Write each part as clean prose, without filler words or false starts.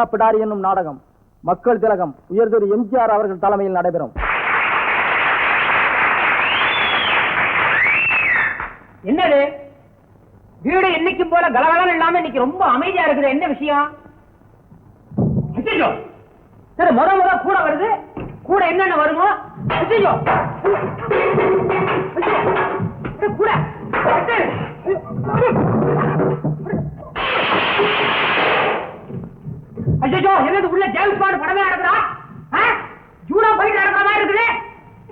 பிடாரி என்னும் நாடகம் மக்கள் திலகம் உயர்திரு எம்ஜிஆர் அவர்கள் தலைமையில் நடைபெறும். என்னது வீடு என்னைக்கும் போல கலகலம் இல்லாம இன்னைக்கு ரொம்ப அமைதியா இருக்குது. என்ன விஷயம்? சரி, முத கூட வருது. கூட என்னென்ன வருமோ கூட ஐயோ, என்னது உள்ள ஜேம்ஸ் பாண்ட் படமே நடக்குதா? ஜூடா போயிட்டு நடக்கிற மாதிரி இருக்குது.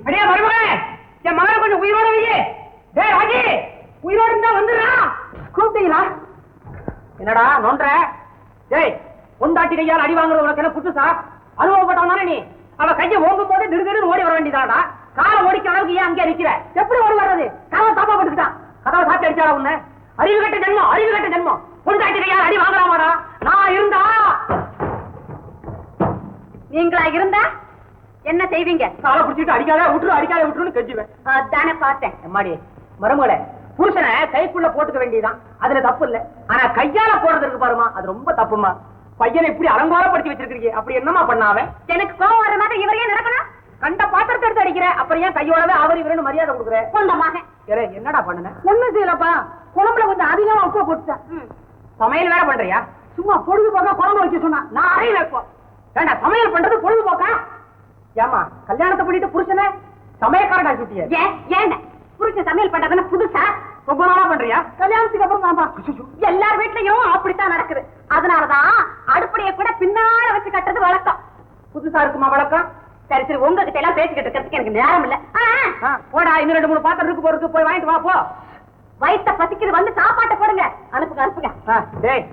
அடியே மருமகனே, என் மகனை கொஞ்சம் உயிரோட வையே. டேய் ராஜி, உயிரோட இருந்தா வந்துடுறா. கூப்பிட்டீங்களா? என்னடா நோன்ற? டேய், பொண்டாட்டி கையால் அடி வாங்குறது உனக்கு என்ன புதுசா? அனுபவப்பட்டவனானே நீ. அவ கையை ஓங்கும் போது திடுதிடு ஓடி வர வேண்டியதாடா. காலை ஓடிக்க அளவுக்கு ஏன் அங்கே நிக்கிற? எப்படி ஓடி வர்றது? கதவை தாப்பா பட்டுக்கிட்டான். கதவை சாத்தி அடிச்சாடா உன்ன. அறிவு கட்ட ஜென்மம், அறிவு கட்ட ஜென்மம். பொண்டாட்டி கையால் அடி வாங்கலாமாடா? நான் இருந்தா நீங்களா இருந்தா என்ன செய்வீங்க? காலை பிடிச்சிட்டு அடிக்காத விட்டுருன்னு கெஞ்சுவேன். தானே பார்த்தேன். அம்மாடி மருமகளே, புருஷனை கைக்குள்ள போட்டுக்க வேண்டியதான், அதுல தப்பு இல்ல. ஆனா கையால போடுறது இருக்கு பாருமா, அது ரொம்ப தப்புமா. பையனை இப்படி அலங்கோலப்படுத்தி வச்சிருக்கீங்க. அப்படி என்னமா பண்ணாவ? எனக்கு கோவம் வர மாதிரி இவரையே நடக்கணும். கண்ட பாத்திரத்தை எடுத்து அடிக்கிற, அப்புறம் ஏன் கையோடவே அவர் இவருன்னு மரியாதை கொடுக்குற? சொந்தமாக என்னடா பண்ணுன? ஒண்ணு செய்யலப்பா, குழம்புல கொஞ்சம் அதிகமா உப்பு போட்டுட்டேன். சமையல் வேற பண்றியா? சும்மா பொழுதுபோக்கா குழம்பு வைக்க சொன்னா நான் அறையில இருப்போம். வேண்டாம், சமையல் பண்றது பொழுதுபோக்கா? ஏமா கல்யாணத்தை பண்ணிட்டு புருஷனை சமையக்காரடா சுட்டிய? ஏன் புருஷன் சமையல் பண்றதுன்னு புதுசா ரொம்ப நாளா பண்றியா? கல்யாணத்துக்கு அப்புறம் தான்ப்பா. எல்லார் வீட்லயும் அப்படித்தான் நடக்குது. அதனாலதான் அடுப்படியை கூட பின்னால வச்சு கட்டுறது வழக்கம். புதுசா இருக்குமா வழக்கம்? சரி சரி, உங்ககிட்ட எல்லாம் பேசிக்கிட்டு இருக்கிறதுக்கு எனக்கு நேரம் இல்ல. போடா, இன்னும் 2-3 பாத்திரம் இருக்கு போறதுக்கு, போய் வாங்கிட்டு வா போ. வயிற்ற பசிக்குது, வந்து சாப்பாட்டை போடுங்க. அனுப்புங்க. டேய்,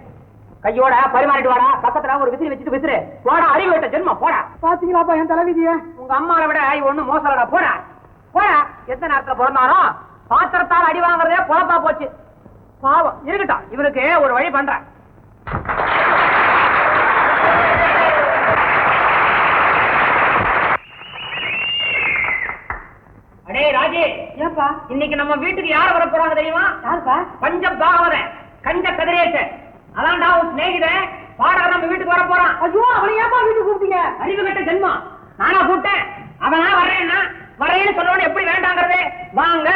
கையோட பரிமாறிட்டு வாடா. பக்கத்துல ஒரு விசிறி வச்சுட்டு விசிறு. போடா, அறிவு விட்ட ஜென்மம், போடா. பாத்தீங்களாப்பா என் தலைவிதிய? உங்க அம்மாவை விட ஒண்ணு மோசலடா. போடா போடா. எந்த நேரத்துல பிறந்தானோ பாத்திரத்தால் அடி வாங்குறதே பொழப்பா போச்சு. பாவம் இருக்கட்டும், இவனுக்கு ஒரு வழி பண்றேன். அடே ராஜி, ஏப்பா இன்னைக்கு நம்ம வீட்டுக்கு யார் வர போறாங்க தெரியுமா? யாருப்பா? பஞ்ச பாகவதன், கஞ்ச கதிரேசன். அதான்டா உன் சிநேகிதன் பாடகர் நம்ம வீட்டுக்கு வர போறான். ஐயோ, அவனை ஏப்பா வீட்டுக்கு கூப்பிட்டீங்க? அறிவு கட்ட ஜென்மம். நானா கூப்பிட்டேன்? அவனா வர்றேன்னா வரேன்னு சொல்லணும். எப்படி வேண்டாங்கிறது? வாங்க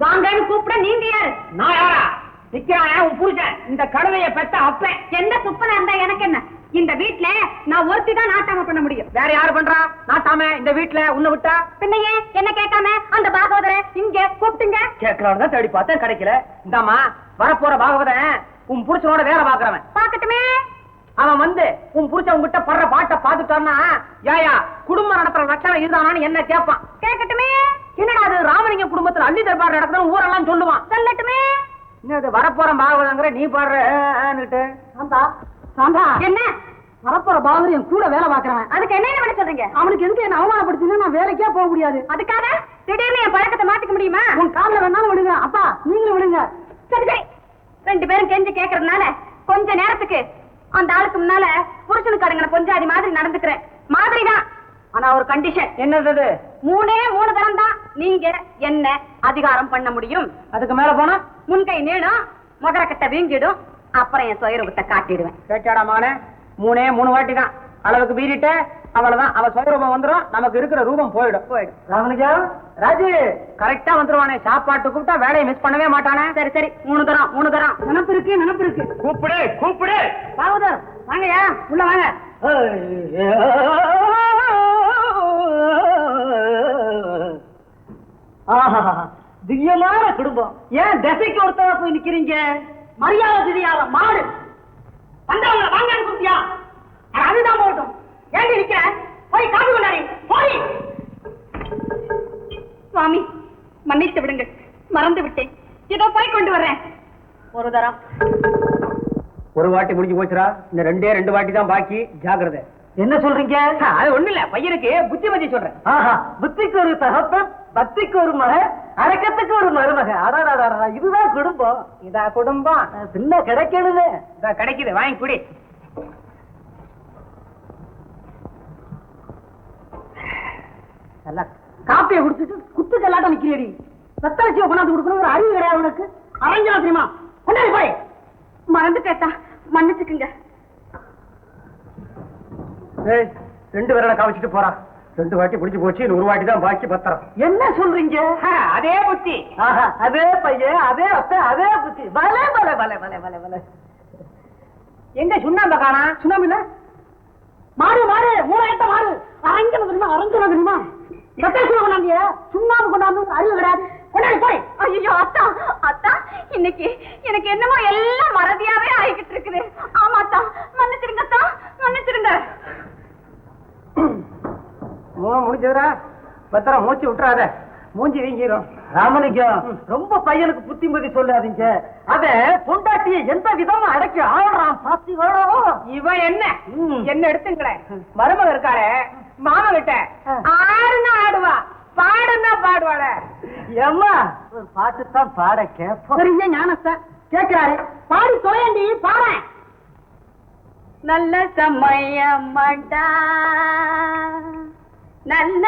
வாங்கன்னு கூப்பிட நீங்க யாரு? நான் யாரா? நிக்கிறான் உன் புருஷன், இந்த கழுதைய பெத்த அப்பேன். எந்த துப்பனா இருந்தா எனக்கு என்ன? இந்த வீட்டுல நான் ஒருத்தி தான் நாட்டாம பண்ண முடியும். வேற யாரு பண்றா நாட்டாம இந்த வீட்டுல? உன்னை விட்டா? பின்னையே என்ன கேட்காம அந்த பாகவதரை இங்க கூப்பிட்டுங்க. கேட்கலான்னு தான் தேடி பார்த்தேன், கிடைக்கல. இந்தாமா வரப்போற பாகவதன் உன் புருஷனோட வேலை பாக்குறவன். பாக்கட்டுமே. அவன் வந்து உன் புருஷன் உங்ககிட்ட படுற பாட்டை பாத்துட்டான்னா, யாயா குடும்பம் நடத்துற லட்சணம் இதுதானான்னு என்ன கேட்பான். கேட்கட்டுமே. என்னடா அது ராமலிங்க குடும்பத்துல அள்ளி தர்பார் நடக்குதுன்னு ஊரெல்லாம் சொல்லுவான். சொல்லட்டுமே. என்ன வரப்போற பாகவதங்கிற நீ பாடுற? சாந்தா, என்ன வரப்போற பாகவதன் கூட வேலை பாக்குறவன். அதுக்கு என்ன பண்ண சொல்றீங்க? அவனுக்கு எதுக்கு என்ன அவமானப்படுத்தினா? நான் வேலைக்கே போக முடியாது. அதுக்காக திடீர்னு என் பழக்கத்தை மாத்திக்க முடியுமா? உன் காலில் வேணாலும் விடுங்க. அப்பா நீங்களும் விடுங்க. சரி சரி, 2 பேரும் கெஞ்சி கேட்கறதுனால கொஞ்ச நேரத்துக்கு அந்த ஆளுக்கு முன்னால புருஷனுக்கு அடங்கின பொஞ்சாதி மாதிரி நடந்துக்கிறேன். மாதிரிதான். ஆனா ஒரு கண்டிஷன். என்னது? 3 தரம் தான் நீங்க என்ன அதிகாரம் பண்ண முடியும். அதுக்கு மேல போனா முன்கை நீடும், முகரக்கட்டை வீங்கிடும், அப்புறம் என் சுயரூபத்தை காட்டிடுவேன். கேட்டாடா மகனே, 3 வாட்டி தான் அளவுக்கு மீறிட்ட அவ்வளவுதான். அவ சுயரூபம் வந்துடும், நமக்கு இருக்கிற ரூபம் போயிடும். ராமலிங்கா, ராஜு கரெக்டா வந்துருவானே. சாப்பாட்டு கூப்பிட்டா வேலையை மிஸ் பண்ணவே மாட்டானே. சரி சரி, 3 தரம். நினப்பு இருக்கு. கூப்பிடு பாவதர், வாங்கயா உள்ள வாங்க. திவ்யமான குடும்பம். ஏன் திசைக்கு ஒருத்தவா போய் நிக்கிறீங்க? மரியாதை தெரியாத மாடு வந்தவங்க வாங்கன்னு கூப்பிட்டியா? அதுதான் போட்டும். ஏண்டி நிக்கிற? போய் காப்பி கொண்டாடி போய். சுவாமி மன்னித்து விடுங்க, மறந்து விட்டேன். இதோ போய் கொண்டு வர்றேன். ஒரு தரம். ஒரு வாட்டி முடிஞ்சு போச்சுரா. இந்த 2 வாட்டி தான் பாக்கி. ஜாக்கிரதை. என்ன சொல்றீங்க? அது ஒண்ணு இல்ல, பையனுக்கு புத்தி பத்தி சொல்றேன். புத்திக்கு ஒரு தகப்பன், பக்திக்கு ஒரு மகன், அடக்கத்துக்கு ஒரு மருமக. அடாடா, இதுதான் குடும்பம். இதா குடும்பம். பின்ன கிடைக்கணுமே. கிடைக்குது, வாங்கி குடி. காப்பியை குடிச்சிட்டு குத்து கல்லாட்டம் நிக்கிறீடி. ரத்தலட்சியம் கொண்டாந்து கொடுக்கணும் ஒரு அறிவு கிடையாது உனக்கு. அரஞ்சனா தெரியுமா? கொண்டாடி போய் மறந்து கேட்டா மன்னிச்சுக்குங்க. ரெண்டு பேரை காமிச்சிட்டு போறான். 2 வாட்டி பிடிச்சு போச்சு, 100 வாட்டி தான் பாக்கி பத்திரம். என்ன சொல்றீங்க? அதே புத்தி. அதே பையன், அதே அத்தை, அதே புத்தி. பலே பலே பலே பலே பலே பலே. எங்க சுண்ணாம்ப காணா? சுண்ணாம்பு இல்ல, மாறு மாறு, 3 மாறு. அரஞ்சன தெரியுமா? அரஞ்சன தெரியுமா? கொண்டாந்திய சுண்ணாம்பு கொண்டாந்து அறிவு கிடையாது. கொண்டாடி போய். ஐயோ அத்தா, அத்தா இன்னைக்கு எனக்கு என்னமோ எல்லாம் மறதியாவே ஆகிக்கிட்டு இருக்குது. ஆமா அத்தா, மன்னிச்சிருங்க அத்தா, மன்னிச்சிருங்க. 3 முடிஞ்சதுரா, பத்திரம் மூச்சு விட்டுறாத, மூஞ்சி வீங்கிரும். ராமலிங்கம், ரொம்ப பையனுக்கு புத்திமதி சொல்லாதீங்க. அத பொண்டாட்டிய எந்த விதமா அடக்கி ஆடுறான் பாத்தீங்களோ? இவன் என்ன எடுத்துங்களேன், மருமக இருக்காளே மாமா கிட்ட ஆடுனா ஆடுவா, பாடுனா பாடுவாள. ஏம்மா, ஒரு பாட்டு தான் பாட கேட்போம். பெரிய ஞானத்தை கேட்கிறாரு, பாடி தொலையண்டி பாரு. நல்ல சமயமடா, நல்ல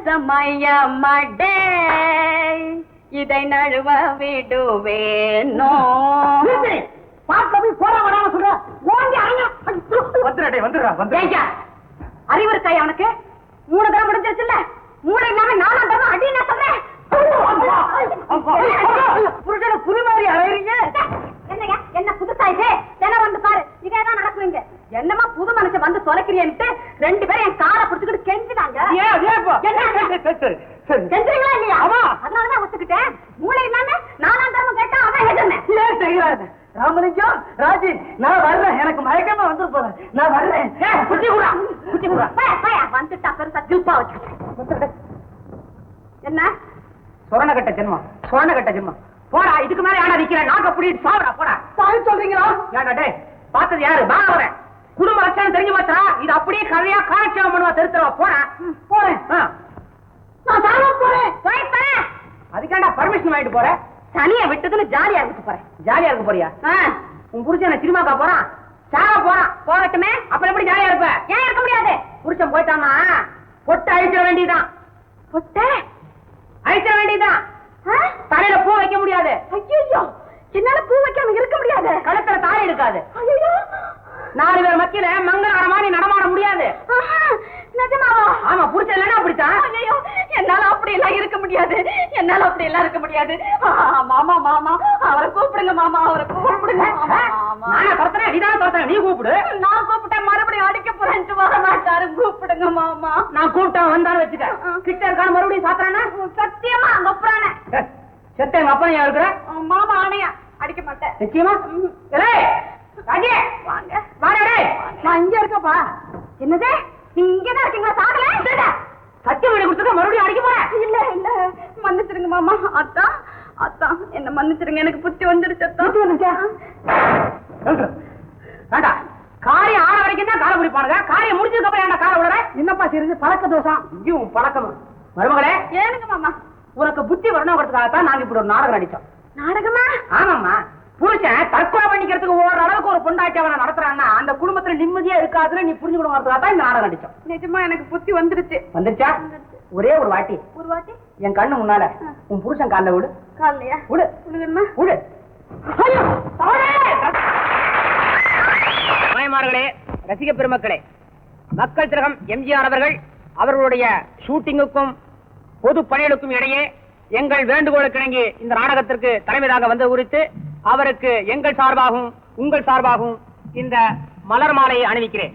சமயமடே, இதை நழுவ விடுவேனோ. பாட்டு போட வராம சொல்ற. வந்துடா வந்துடுறா வந்து. அறிவு இருக்கா அவனுக்கு? 3 தடவை முடிஞ்சிருச்சுல்ல, 3 இல்லாம 4ஆம் தடவை அடி. நான் சொல்றேன், புருஷனை புரிமாறி அழைறீங்க. என்னங்க என்ன புதுசா இது? தினம் வந்து பாரு, இதேதான் நடக்குவீங்க. என்னமா புது மனுஷன் வந்து தொலைக்கிறியன்ட்டு 2 பேரும் என் காலை பிடிச்சுக்கிட்டு கெஞ்சினாங்க. கெஞ்சுறீங்களா இல்லையா? அதனாலதான் ஒத்துக்கிட்டேன். மூளை இல்லாம 4ஆம் தடவை கேட்டா அவன் எதுன்னு. ராமலிங்கம், ராஜி, நான் வர்றேன். எனக்கு மயக்கமா வந்து போறேன். நான் வர்றேன். வந்துட்டா பெருசா ஜூப்பா வச்சு. என்ன சொரணக்கட்ட ஜென்மம், சொரணக்கட்ட ஜென்மம். போடா, இதுக்கு மேல யாரா நிக்கிறேன்? நாக்க புடிட்டு சாவடா, போடா. சாய் சொல்றீங்களா? ஏண்டா டேய், பார்த்தது யாரு? பாவரேன். குடும்ப லட்சணம் தெரிஞ்சு மாத்திரா, இது அப்படியே கதையா காலட்சேபம் பண்ணுவா, தெருத்துறவா. போடா, போறேன். நான் சாக போறேன். அதுக்காண்டா பர்மிஷன் வாங்கிட்டு போற? தனியா விட்டதுன்னு ஜாலியா இருக்க போறேன். ஜாலியா இருக்க போறியா? உன் புருஷன் சினிமாக்கா போறான், சாக போறான். போகட்டுமே, அப்புறம் எப்படி ஜாலியா இருப்ப? ஏன் இருக்க முடியாது? புருஷன் போயிட்டான்னா பொட்டு அழிச்சிட வேண்டியதான். பொட்ட அழிச்சிட வேண்டியதான். தலையில பூ வைக்க முடியாது. ஐயோ, என்னால பூ வைக்காம இருக்க முடியாது. கழுத்துல தாலி இருக்காது. ஐயோ, 4 பேர் மத்தியில மங்களகரமா நீ நடமாட முடியாது. நிஜமாவா? ஆமா, புருஷன் இல்லைன்னா அப்படித்தான். ஐயோ, என்னால அப்படி எல்லாம் இருக்க முடியாது. என்னால அப்படி எல்லாம் இருக்க முடியாது. மாமா மாமா, அவரை கூப்பிடுங்க மாமா, அவரை கூப்பிடுங்க. நானே துரத்துறேன், நீதானே துரத்துறேன், நீ கூப்பிடு. நான் கூப்பிட்டேன், மறுபடியும் அடிக்க போறேன்ட்டு வர மாட்டாரு. கூப்பிடுங்க மாமா. நான் கூப்பிட்டா வந்தாலும் வச்சுக்க. கிட்ட இருக்கான மறுபடியும் சாத்துறானா? சத்தியமா அங்க அப்புறானே செத்த எங்க அப்பா ஏன் இருக்கிற? மாமா ஆணையா அடிக்க மாட்டேன். நிச்சயமா? ராஜே, வாங்க. வாடா டேய். நான் இங்க இருக்கப்பா. என்னது, இங்கதான் இருக்கீங்களா? சாகல சத்தியம் பண்ணி கொடுத்துக்க, மறுபடியும் அடிக்க போறேன். இல்ல இல்ல, மன்னிச்சிருங்க மாமா. அத்தா அத்தா, என்ன மன்னிச்சிருங்க, எனக்கு புத்தி வந்துருச்சு அத்தா. வேண்டா, காரியம் ஆன வரைக்கும் தான் காலை பிடிப்பானுங்க. காரியம் முடிச்சதுக்கு அப்புறம் ஏன்டா காலை விடுற? என்னப்பா செய்யுது? பழக்க தோஷம். இங்கேயும் பழக்கம். மருமகளே, ஏனுங்க மாமா? உனக்கு புத்தி வரணுங்கிறதுக்காகத்தான் நாங்க இப்படி ஒரு நாடகம் நடிச்சோம். நாடகமா? ஆமாம்மா. புருஷன் தற்கொலை பண்ணிக்கிறதுக்கு ஓடுற அளவுக்கு ஒரு பொண்டாட்டி அவனை நடத்துறான்னா அந்த குடும்பத்துல நிம்மதியா இருக்காதுன்னு நீ புரிஞ்சுக்கணுங்கிறதுக்காக தான் இந்த நாடகம் நடிச்சோம். நிஜமா எனக்கு புத்தி வந்துருச்சு. வந்துருச்சா? ஒரே ஒரு வாட்டி என் கண்ணு முன்னால உன் புருஷன் கால்ல விடு. காலையா விடு, விடு. மாயமார்களே, ரசிக பெருமக்களே, மக்கள் திலகம் எம்ஜிஆர் அவர்கள் அவர்களுடைய ஷூட்டிங்குக்கும் பொது பணிகளுக்கும் இடையே எங்கள் வேண்டுகோளுக்கு இணங்கி இந்த நாடகத்திற்கு தலைமையாக வந்து குறித்து அவருக்கு எங்கள் சார்பாகவும் உங்கள் சார்பாகவும் இந்த மலர் மாலையை அணிவிக்கிறேன்.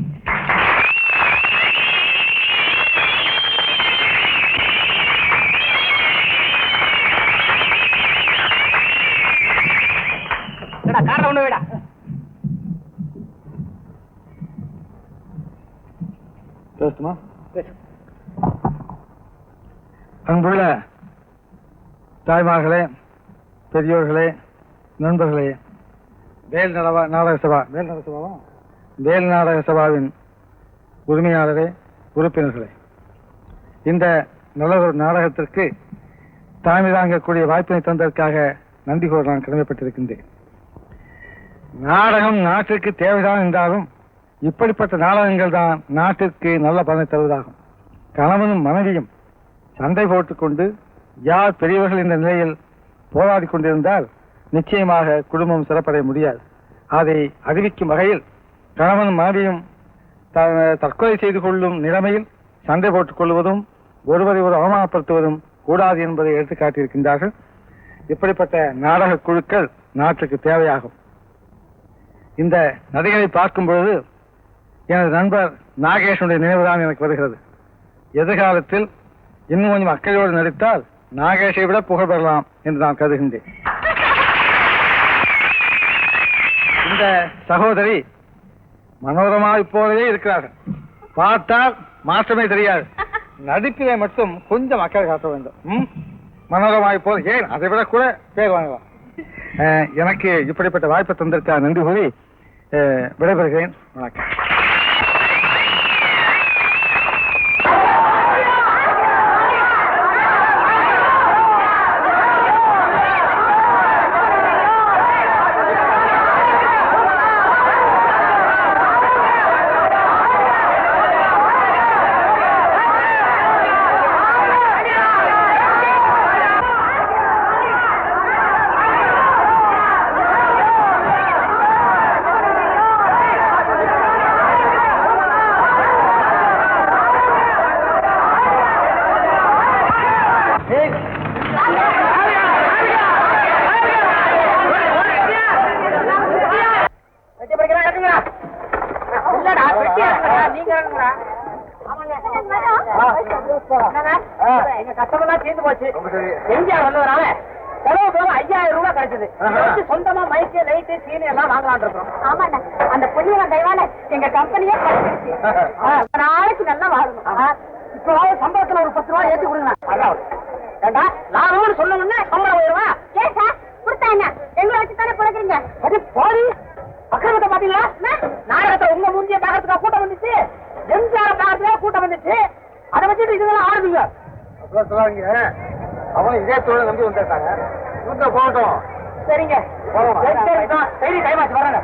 காரணம் ஒண்ணு விடா. அன்புள்ள தாய்மார்களே, பெரியோர்களே, நண்பர்களே, வேல் நாடக சபாவின் உரிமையாளரே, உறுப்பினர்களே, இந்த நல்ல ஒரு நாடகத்திற்கு தலைமை தாங்கக்கூடிய வாய்ப்பினை தந்ததற்காக நன்றி கூற நான் கடமைப்பட்டிருக்கின்றேன். நாடகம் நாட்டிற்கு தேவைதான் என்றாலும் இப்படிப்பட்ட நாடகங்கள் தான் நாட்டிற்கு நல்ல பலனை தருவதாகும். கணவனும் மனைவியும் சண்டை போட்டுக்கொண்டு யார் பெரியவர்கள் என்ற நிலையில் போராடி கொண்டிருந்தால் நிச்சயமாக குடும்பம் சிறப்படைய முடியாது. அதை அறிவிக்கும் வகையில் கணவன் மனைவியும் தற்கொலை செய்து கொள்ளும் நிலைமையில் சண்டை போட்டுக் கொள்வதும் ஒருவரை ஒரு அவமானப்படுத்துவதும் கூடாது என்பதை எடுத்து காட்டியிருக்கின்றார்கள். இப்படிப்பட்ட நாடக குழுக்கள் நாட்டுக்கு தேவையாகும். இந்த நடிகரை பார்க்கும் பொழுது எனது நண்பர் நாகேஷனுடைய நினைவுதான் எனக்கு வருகிறது. எதிர்காலத்தில் இன்னும் கொஞ்சம் அக்கறையோடு நடித்தால் நாகேஷை விட புகழ் பெறலாம் என்று நான் கருதுகின்றேன். இந்த சகோதரி மனோரமாவை போலவே இருக்கிறார்கள். பார்த்தால் மாற்றமே தெரியாது. நடிப்பிலே மட்டும் கொஞ்சம் அக்கறை காட்ட வேண்டும். மனோரமாவை போல ஏன் அதை விட கூட பேர் வாங்கலாம். எனக்கு இப்படிப்பட்ட வாய்ப்பை தந்திருக்க நன்றி கூறி விடைபெறுகிறேன். வணக்கம். எங்க கஷ்டமெல்லாம் தீர்ந்து போச்சு. எம்ஜிஆர் வந்ததுனால செலவு போக 5000 ரூபாய் கிடைச்சது. சொந்தமா மைக்கு லைட்டு சீனி எல்லாம் வாங்கலான் இருக்கோம். ஆமாண்ணா, அந்த புண்ணியவன் தயவால எங்க கம்பெனியே நாளைக்கு நல்லா வாழணும். இப்போ சம்பளத்துல ஒரு 10 ரூபாய் ஏற்றி கொடுங்க. ஏண்டா லாபம்னு சொன்னோம்னா சம்பளம் உயர்வா? ஏன் சார் கொடுத்தா என்ன? எங்களை வச்சு தானே பிழைக்கிறீங்க. அது போய் அக்கிரமத்தை பாத்தீங்களா? நாடகத்துல உங்க மூஞ்சிய பாக்கிறதுக்கா கூட்டம் வந்துச்சு, எம்ஜிஆர் பாக்கிறதுக்கா கூட்டம் வந்துச்சு. அதை வச்சுட்டு இதெல்லாம் ஆடுவீங்க. சொல்லாதீங்க. அவன் இதே தொழிலை நம்பி வந்திருக்காங்க. போகட்டும். சரிங்க. சரி டைம் ஆச்சு வரேங்க.